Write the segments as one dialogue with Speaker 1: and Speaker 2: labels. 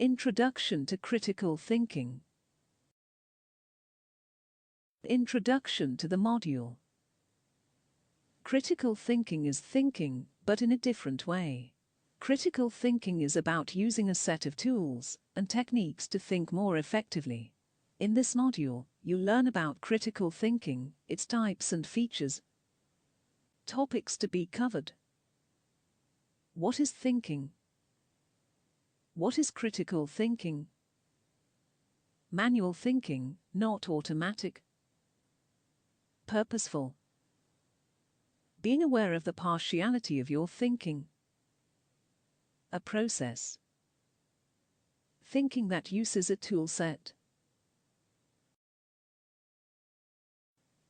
Speaker 1: Introduction to critical thinking. Introduction to the module. Critical thinking is thinking, but in a different way. Critical thinking is about using a set of tools and techniques to think more effectively. In this module, you learn about critical thinking, its types and features. Topics to be covered. What is thinking? What is critical thinking? Manual thinking, not automatic. Purposeful. Being aware of the partiality of your thinking. A process. Thinking that uses a tool set.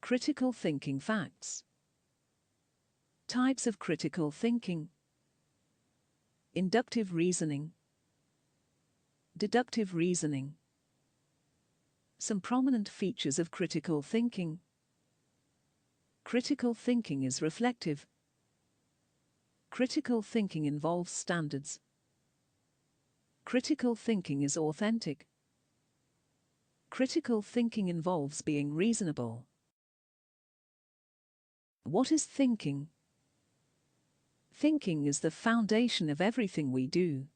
Speaker 1: Critical thinking facts. Types of critical thinking. Inductive reasoning. Deductive reasoning. Some prominent features of critical thinking. Critical thinking is reflective. Critical thinking involves standards. Critical thinking is authentic. Critical thinking involves being reasonable. What is thinking? Thinking is the foundation of everything we do.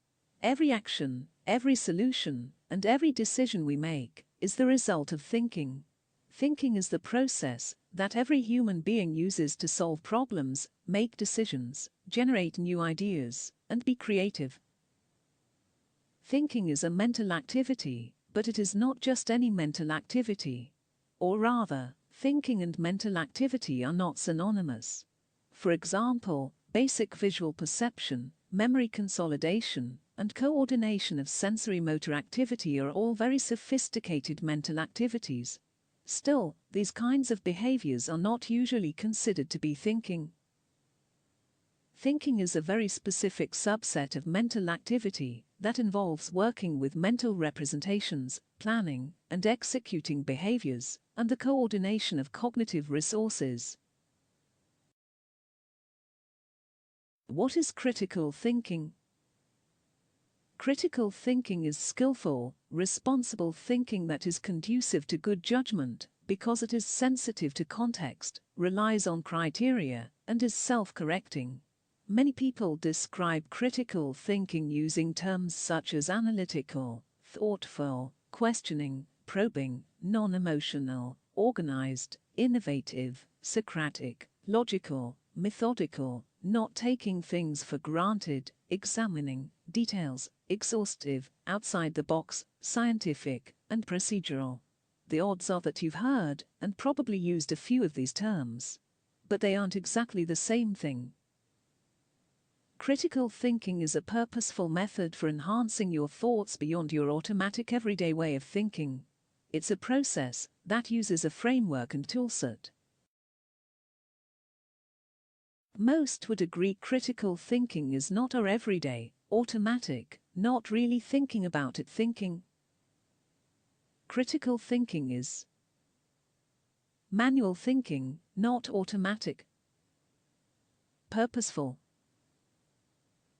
Speaker 1: Every action, every solution, and every decision we make is the result of thinking. Thinking is the process that every human being uses to solve problems, make decisions, generate new ideas, and be creative. Thinking is a mental activity, but it is not just any mental activity. Or rather, thinking and mental activity are not synonymous. For example, basic visual perception, memory consolidation, and coordination of sensory motor activity are all very sophisticated mental activities. Still, these kinds of behaviors are not usually considered to be thinking. Thinking is a very specific subset of mental activity that involves working with mental representations, planning and executing behaviors, and the coordination of cognitive resources. What is critical thinking? Critical thinking is skillful, responsible thinking that is conducive to good judgment because it is sensitive to context, relies on criteria, and is self-correcting. Many people describe critical thinking using terms such as analytical, thoughtful, questioning, probing, non-emotional, organized, innovative, Socratic, logical, methodical, not taking things for granted, examining, details, exhaustive, outside the box, scientific, and procedural. The odds are that you've heard and probably used a few of these terms. But they aren't exactly the same thing. Critical thinking is a purposeful method for enhancing your thoughts beyond your automatic everyday way of thinking. It's a process that uses a framework and toolset. Most would agree critical thinking is not our everyday, automatic, not really thinking about it thinking. Critical thinking is manual thinking, not automatic. Purposeful.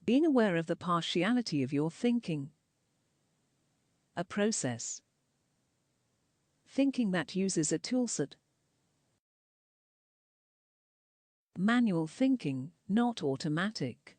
Speaker 1: Being aware of the partiality of your thinking. A process. Thinking that uses a toolset. Manual thinking, not automatic.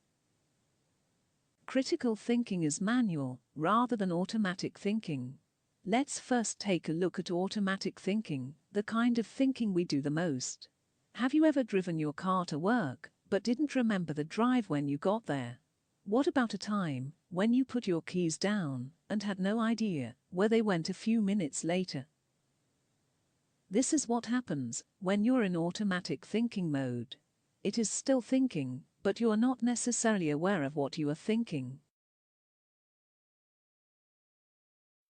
Speaker 1: Critical thinking is manual, rather than automatic thinking. Let's first take a look at automatic thinking, the kind of thinking we do the most. Have you ever driven your car to work, but didn't remember the drive when you got there? What about a time when you put your keys down and had no idea where they went a few minutes later? This is what happens when you're in automatic thinking mode. It is still thinking, but you are not necessarily aware of what you are thinking.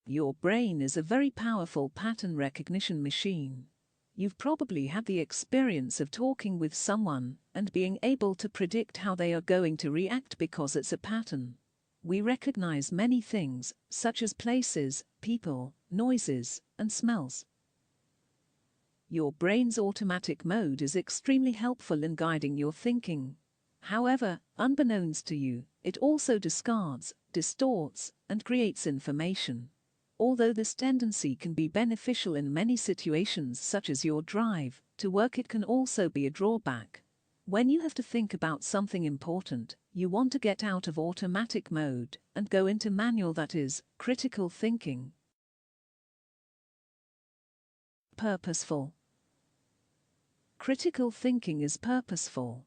Speaker 1: Your brain is a very powerful pattern recognition machine. You've probably had the experience of talking with someone and being able to predict how they are going to react because it's a pattern. We recognize many things, such as places, people, noises, and smells. Your brain's automatic mode is extremely helpful in guiding your thinking. However, unbeknownst to you, it also discards, distorts, and creates information. Although this tendency can be beneficial in many situations, such as your drive to work, it can also be a drawback. When you have to think about something important, you want to get out of automatic mode and go into manual, that is, critical thinking. Purposeful. Critical thinking is purposeful.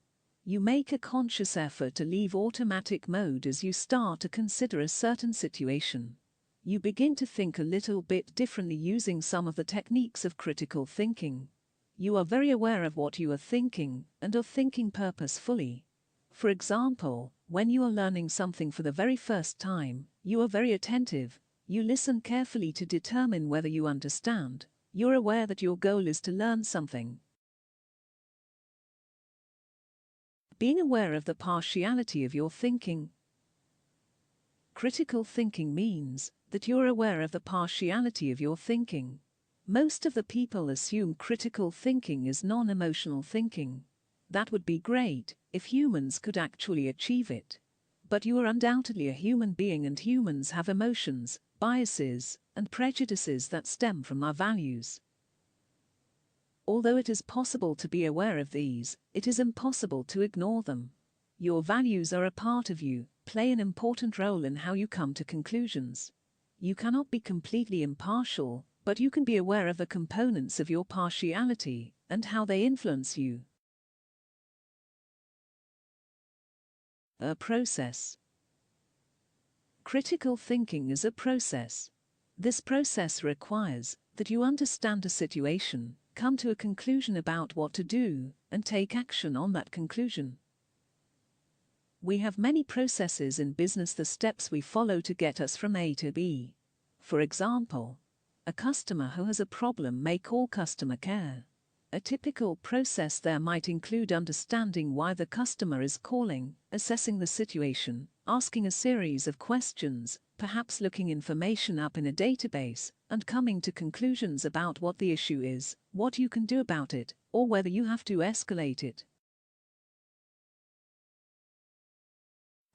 Speaker 1: You make a conscious effort to leave automatic mode as you start to consider a certain situation. You begin to think a little bit differently using some of the techniques of critical thinking. You are very aware of what you are thinking and are thinking purposefully. For example, when you are learning something for the very first time, you are very attentive. You listen carefully to determine whether you understand. You're aware that your goal is to learn something. Being aware of the partiality of your thinking. Critical thinking means that you're aware of the partiality of your thinking. Most of the people assume critical thinking is non-emotional thinking. That would be great if humans could actually achieve it. But you are undoubtedly a human being, and humans have emotions, biases, and prejudices that stem from our values. Although it is possible to be aware of these, it is impossible to ignore them. Your values are a part of you, play an important role in how you come to conclusions. You cannot be completely impartial, but you can be aware of the components of your partiality and how they influence you. A process. Critical thinking is a process. This process requires that you understand a situation, come to a conclusion about what to do, and take action on that conclusion. We have many processes in business, the steps we follow to get us from A to B. For example, a customer who has a problem may call customer care. A typical process there might include understanding why the customer is calling, assessing the situation, asking a series of questions, perhaps looking information up in a database, and coming to conclusions about what the issue is, what you can do about it, or whether you have to escalate it.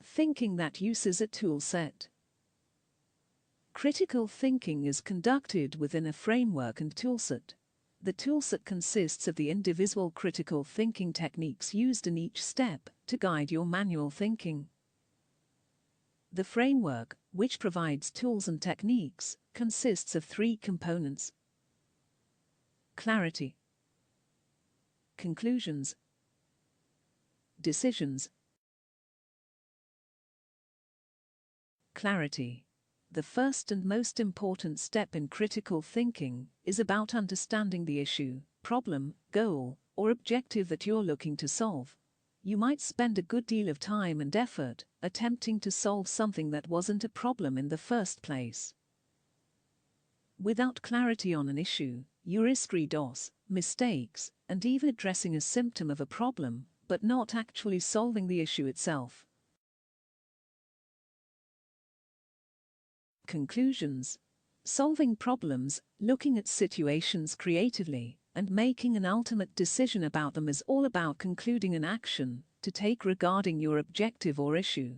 Speaker 1: Thinking that uses a tool set. Critical thinking is conducted within a framework and toolset. The toolset consists of the individual critical thinking techniques used in each step to guide your manual thinking. The framework, which provides tools and techniques, consists of 3 components: clarity, conclusions, decisions. Clarity. The first and most important step in critical thinking is about understanding the issue, problem, goal, or objective that you're looking to solve. You might spend a good deal of time and effort attempting to solve something that wasn't a problem in the first place. Without clarity on an issue, you risk redos, mistakes, and even addressing a symptom of a problem, but not actually solving the issue itself. Conclusions. Solving problems, looking at situations creatively, and making an ultimate decision about them is all about concluding an action to take regarding your objective or issue.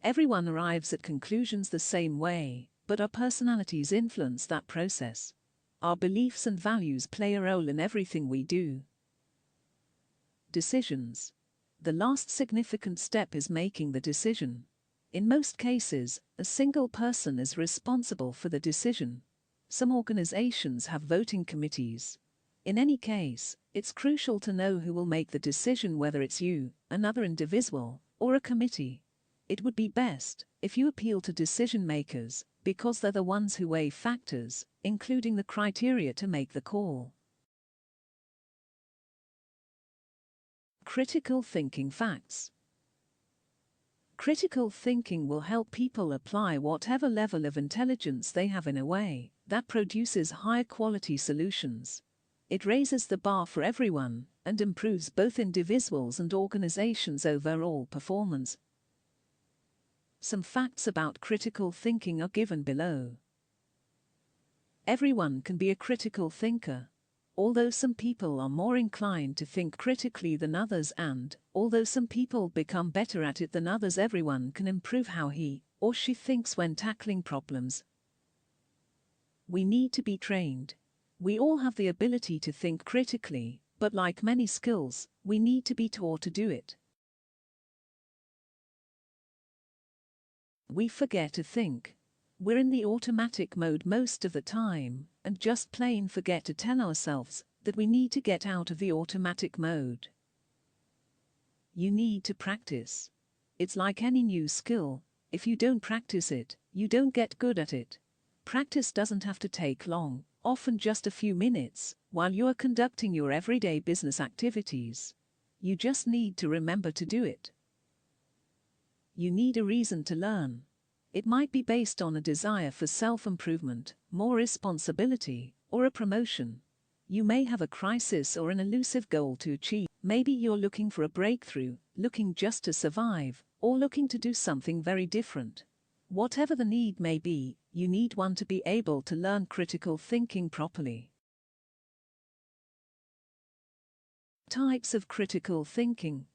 Speaker 1: Everyone arrives at conclusions the same way, but our personalities influence that process. Our beliefs and values play a role in everything we do. Decisions. The last significant step is making the decision. In most cases, a single person is responsible for the decision. Some organizations have voting committees. In any case, it's crucial to know who will make the decision, whether it's you, another individual, or a committee. It would be best if you appeal to decision makers, because they're the ones who weigh factors, including the criteria to make the call. Critical thinking facts. Critical thinking will help people apply whatever level of intelligence they have in a way that produces higher quality solutions. It raises the bar for everyone and improves both individuals' and organizations' overall performance. Some facts about critical thinking are given below. Everyone can be a critical thinker. Although some people are more inclined to think critically than others, and although some people become better at it than others, everyone can improve how he or she thinks when tackling problems. We need to be trained. We all have the ability to think critically, but like many skills, we need to be taught to do it. We forget to think. We're in the automatic mode most of the time, and just plain forget to tell ourselves that we need to get out of the automatic mode. You need to practice. It's like any new skill. If you don't practice it, you don't get good at it. Practice doesn't have to take long, often just a few minutes, while you are conducting your everyday business activities. You just need to remember to do it. You need a reason to learn. It might be based on a desire for self-improvement, more responsibility, or a promotion. You may have a crisis or an elusive goal to achieve. Maybe you're looking for a breakthrough, looking just to survive, or looking to do something very different. Whatever the need may be, you need one to be able to learn critical thinking properly. Types of critical thinking.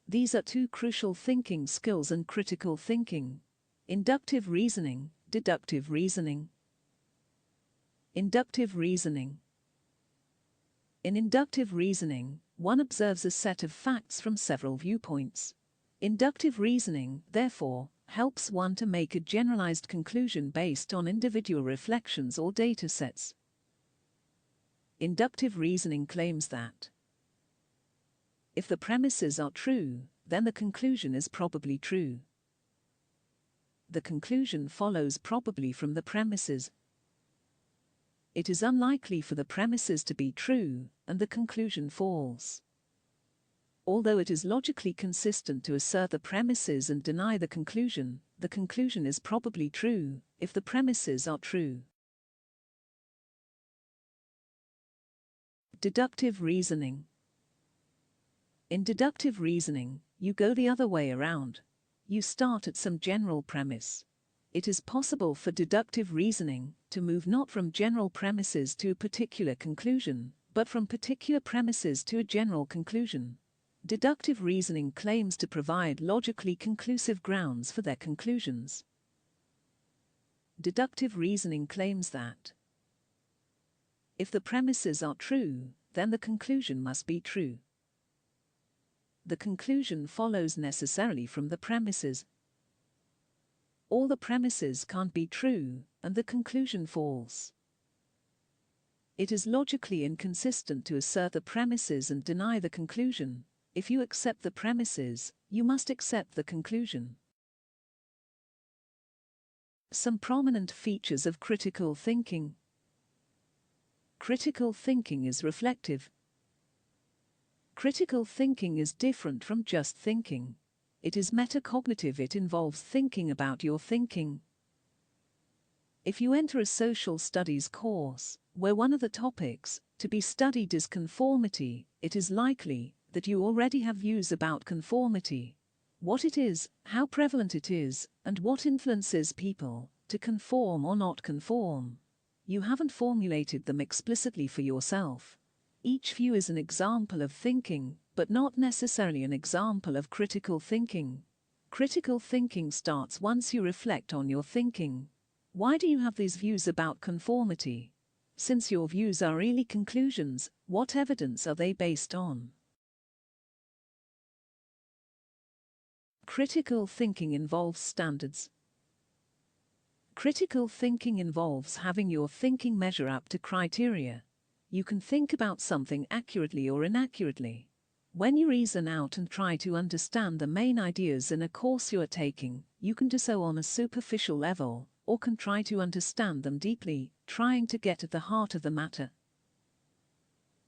Speaker 1: These are two crucial thinking skills in critical thinking: inductive reasoning, deductive reasoning. Inductive reasoning. In inductive reasoning, one observes a set of facts from several viewpoints. Inductive reasoning, therefore, helps one to make a generalized conclusion based on individual reflections or data sets. Inductive reasoning claims that if the premises are true, then the conclusion is probably true. The conclusion follows probably from the premises. It is unlikely for the premises to be true, and the conclusion false. Although it is logically consistent to assert the premises and deny the conclusion is probably true if the premises are true. Deductive reasoning. In deductive reasoning, you go the other way around. You start at some general premise. It is possible for deductive reasoning to move not from general premises to a particular conclusion, but from particular premises to a general conclusion. Deductive reasoning claims to provide logically conclusive grounds for their conclusions. Deductive reasoning claims that if the premises are true, then the conclusion must be true. The conclusion follows necessarily from the premises. All the premises can't be true, and the conclusion false. It is logically inconsistent to assert the premises and deny the conclusion. If you accept the premises, you must accept the conclusion. Some prominent features of critical thinking. Critical thinking is reflective. Critical thinking is different from just thinking. It is metacognitive. It involves thinking about your thinking. If you enter a social studies course, where one of the topics to be studied is conformity, it is likely that you already have views about conformity. What it is, how prevalent it is, and what influences people to conform or not conform. You haven't formulated them explicitly for yourself. Each view is an example of thinking, but not necessarily an example of critical thinking. Critical thinking starts once you reflect on your thinking. Why do you have these views about conformity? Since your views are really conclusions, what evidence are they based on? Critical thinking involves standards. Critical thinking involves having your thinking measure up to criteria. You can think about something accurately or inaccurately. When you reason out and try to understand the main ideas in a course you are taking, you can do so on a superficial level, or can try to understand them deeply, trying to get at the heart of the matter.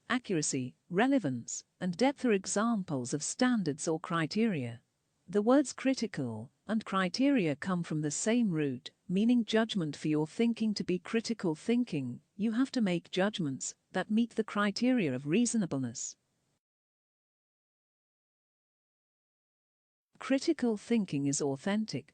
Speaker 1: Accuracy, relevance, and depth are examples of standards or criteria. The words critical and criteria come from the same root, meaning judgment. For your thinking to be critical thinking, you have to make judgments that meet the criteria of reasonableness. Critical thinking is authentic.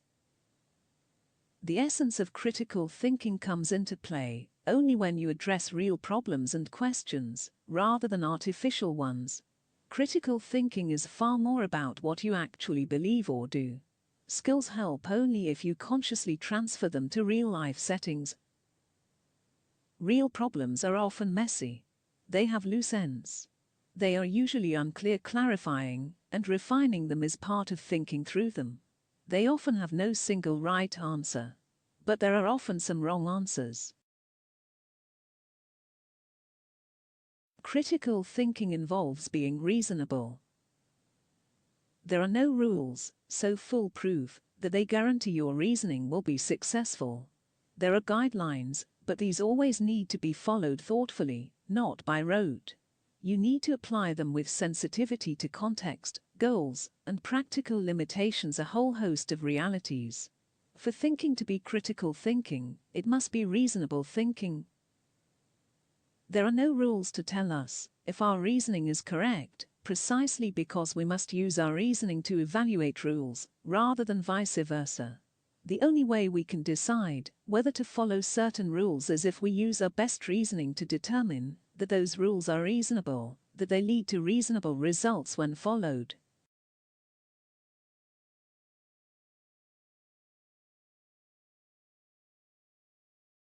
Speaker 1: The essence of critical thinking comes into play Only when you address real problems and questions, rather than artificial ones. Critical thinking is far more about what you actually believe or do. Skills help only if you consciously transfer them to real-life settings. Real problems are often messy. They have loose ends. They are usually unclear. Clarifying and refining them is part of thinking through them. They often have no single right answer. But there are often some wrong answers. Critical thinking involves being reasonable. There are no rules so foolproof that they guarantee your reasoning will be successful. There are guidelines, but these always need to be followed thoughtfully, not by rote. You need to apply them with sensitivity to context, goals, and practical limitations, a whole host of realities. For thinking to be critical thinking, it must be reasonable thinking. There are no rules to tell us if our reasoning is correct, precisely because we must use our reasoning to evaluate rules, rather than vice versa. The only way we can decide whether to follow certain rules is if we use our best reasoning to determine that those rules are reasonable, that they lead to reasonable results when followed.